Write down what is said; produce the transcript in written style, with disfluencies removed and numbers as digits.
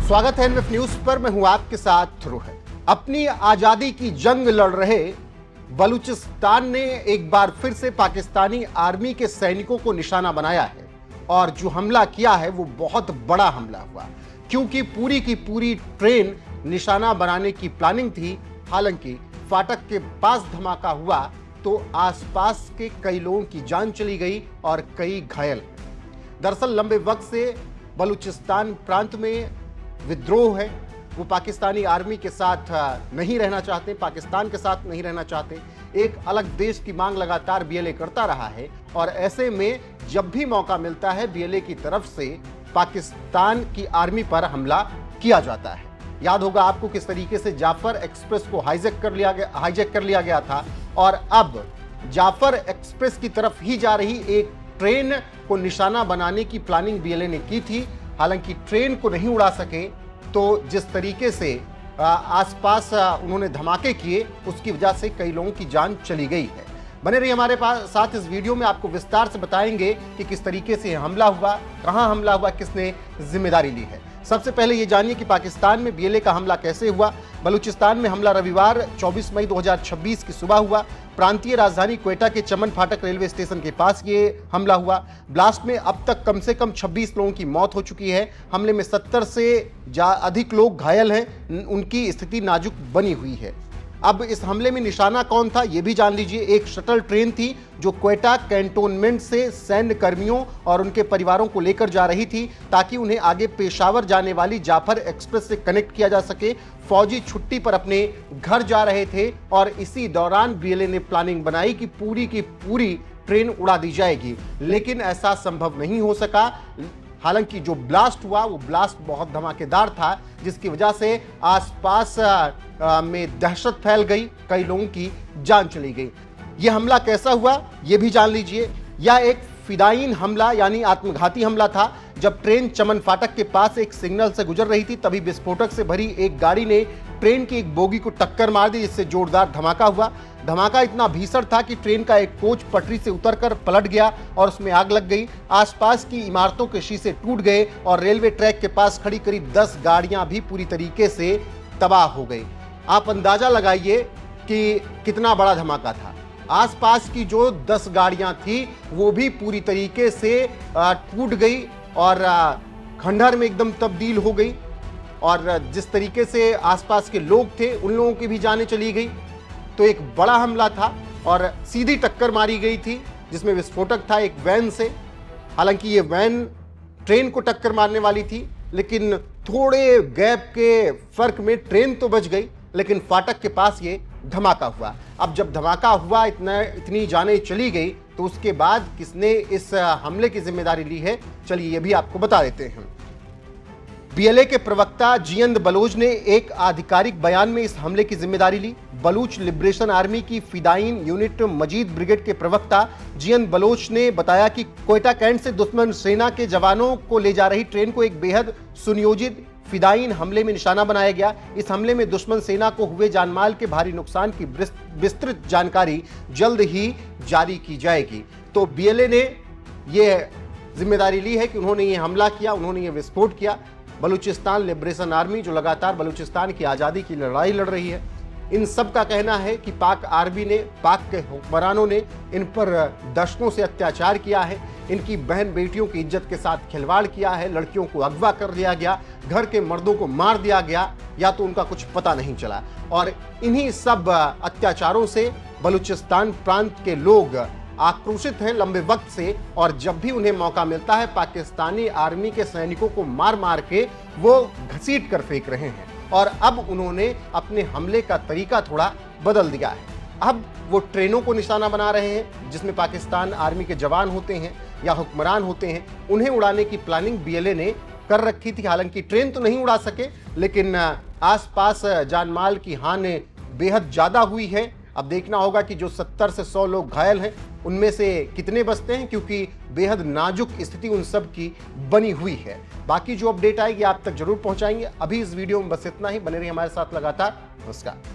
स्वागत है NF news पर। मैं हूं आपके साथ रोहित। अपनी आजादी की जंग लड़ रहे बलूचिस्तान ने एक बार फिर से पाकिस्तानी आर्मी के सैनिकों को निशाना बनाया है और जो हमला किया है वो बहुत बड़ा हमला हुआ, क्योंकि पूरी की पूरी ट्रेन निशाना बनाने की प्लानिंग थी। हालांकि फाटक के पास धमाका हुआ तो आसपास के कई लोगों की जान चली गई और कई घायल। दरअसल लंबे वक्त से बलूचिस्तान प्रांत में विद्रोह है। वो पाकिस्तानी आर्मी के साथ नहीं रहना चाहते, पाकिस्तान के साथ नहीं रहना चाहते। एक अलग देश की मांग लगातार बीएलए करता रहा है और ऐसे में जब भी मौका मिलता है बीएलए की तरफ से पाकिस्तान की आर्मी पर हमला किया जाता है। याद होगा आपको किस तरीके से जाफर एक्सप्रेस को हाईजैक कर लिया गया था और अब जाफर एक्सप्रेस की तरफ ही जा रही एक ट्रेन को निशाना बनाने की प्लानिंग बीएलए ने की थी। हालांकि ट्रेन को नहीं उड़ा सके, तो जिस तरीके से आसपास उन्होंने धमाके किए उसकी वजह से कई लोगों की जान चली गई है। बने रहिए हमारे साथ। इस वीडियो में आपको विस्तार से बताएंगे कि किस तरीके से हमला हुआ, कहां हमला हुआ, किसने जिम्मेदारी ली है। सबसे पहले ये जानिए कि पाकिस्तान में बीएलए का हमला कैसे हुआ। बलूचिस्तान में हमला रविवार 24 मई 2026 की सुबह हुआ। प्रांतीय राजधानी क्वेटा के चमन फाटक रेलवे स्टेशन के पास ये हमला हुआ। ब्लास्ट में अब तक कम से कम 26 लोगों की मौत हो चुकी है। हमले में 70 से अधिक लोग घायल हैं, उनकी स्थिति नाजुक बनी हुई है। अब इस हमले में निशाना कौन था ये भी जान लीजिए। एक शटल ट्रेन थी जो क्वेटा कैंटोनमेंट से सैन्य कर्मियों और उनके परिवारों को लेकर जा रही थी ताकि उन्हें आगे पेशावर जाने वाली जाफर एक्सप्रेस से कनेक्ट किया जा सके। फौजी छुट्टी पर अपने घर जा रहे थे और इसी दौरान बीएलए ने प्लानिंग बनाई कि पूरी की पूरी ट्रेन उड़ा दी जाएगी, लेकिन ऐसा संभव नहीं हो सका। हालांकि जो ब्लास्ट हुआ वो ब्लास्ट बहुत धमाकेदार था, जिसकी वजह से आसपास में दहशत फैल गई, कई लोगों की जान चली गई। यह हमला कैसा हुआ ये भी जान लीजिए। यह एक फिदायीन हमला यानी आत्मघाती हमला था। जब ट्रेन चमन फाटक के पास एक सिग्नल से गुजर रही थी तभी विस्फोटक से भरी एक गाड़ी ने ट्रेन की एक बोगी को टक्कर मार दी, जिससे जोरदार धमाका हुआ। धमाका इतना भीषण था कि ट्रेन का एक कोच पटरी से उतरकर पलट गया और उसमें आग लग गई। आसपास की इमारतों के शीशे टूट गए और रेलवे ट्रैक के पास खड़ी करीब 10 गाड़ियां भी पूरी तरीके से तबाह हो गई। आप अंदाजा लगाइए कि कितना बड़ा धमाका था। आसपास की जो 10 गाड़ियां थी वो भी पूरी तरीके से टूट गई और खंडहर में एकदम तब्दील हो गई और जिस तरीके से आसपास के लोग थे उन लोगों की भी जानें चली गई। तो एक बड़ा हमला था और सीधी टक्कर मारी गई थी जिसमें विस्फोटक था एक वैन से। हालांकि ये वैन ट्रेन को टक्कर मारने वाली थी, लेकिन थोड़े गैप के फर्क में ट्रेन तो बच गई, लेकिन फाटक के पास ये धमाका हुआ। अब जब धमाका हुआ, इतनी जानें चली गई, तो उसके बाद किसने इस हमले की जिम्मेदारी ली है, चलिए ये भी आपको बता देते हैं। बीएलए के प्रवक्ता जियंद बलोच ने एक आधिकारिक बयान में इस हमले की जिम्मेदारी ली। बलूच लिबरेशन आर्मी की फिदायीन यूनिट मजीद ब्रिगेड के प्रवक्ता जियंद बलोच ने बताया कि क्वेटा कैंट से दुश्मन सेना के जवानों को ले जा रही ट्रेन को एक बेहद सुनियोजित फिदायीन हमले में निशाना बनाया गया। इस हमले में दुश्मन सेना को हुए जानमाल के भारी नुकसान की विस्तृत जानकारी जल्द ही जारी की जाएगी। तो बीएलए ने यह जिम्मेदारी ली है कि उन्होंने ये हमला किया, उन्होंने ये विस्फोट किया। बलूचिस्तान लिबरेशन आर्मी जो लगातार बलूचिस्तान की आज़ादी की लड़ाई लड़ रही है, इन सब का कहना है कि पाक आर्मी ने, पाक के हुक्मरानों ने इन पर दशकों से अत्याचार किया है। इनकी बहन बेटियों की इज्जत के साथ खिलवाड़ किया है, लड़कियों को अगवा कर लिया गया, घर के मर्दों को मार दिया गया या तो उनका कुछ पता नहीं चला। और इन्हीं सब अत्याचारों से बलूचिस्तान प्रांत के लोग आक्रोशित हैं लंबे वक्त से, और जब भी उन्हें मौका मिलता है पाकिस्तानी आर्मी के सैनिकों को मार मार के वो घसीट कर फेंक रहे हैं। और अब उन्होंने अपने हमले का तरीका थोड़ा बदल दिया है। अब वो ट्रेनों को निशाना बना रहे हैं जिसमें पाकिस्तान आर्मी के जवान होते हैं या हुक्मरान होते हैं, उन्हें उड़ाने की प्लानिंग बीएलए ने कर रखी थी। हालांकि ट्रेन तो नहीं उड़ा सके, लेकिन आसपास जानमाल की हानि बेहद ज़्यादा हुई है। अब देखना होगा कि जो 70 से 100 लोग घायल हैं उनमें से कितने बचते हैं, क्योंकि बेहद नाजुक स्थिति उन सब की बनी हुई है। बाकी जो अपडेट आएगी आप तक जरूर पहुंचाएंगे। अभी इस वीडियो में बस इतना ही। बने रहिए हमारे साथ लगातार। नमस्कार।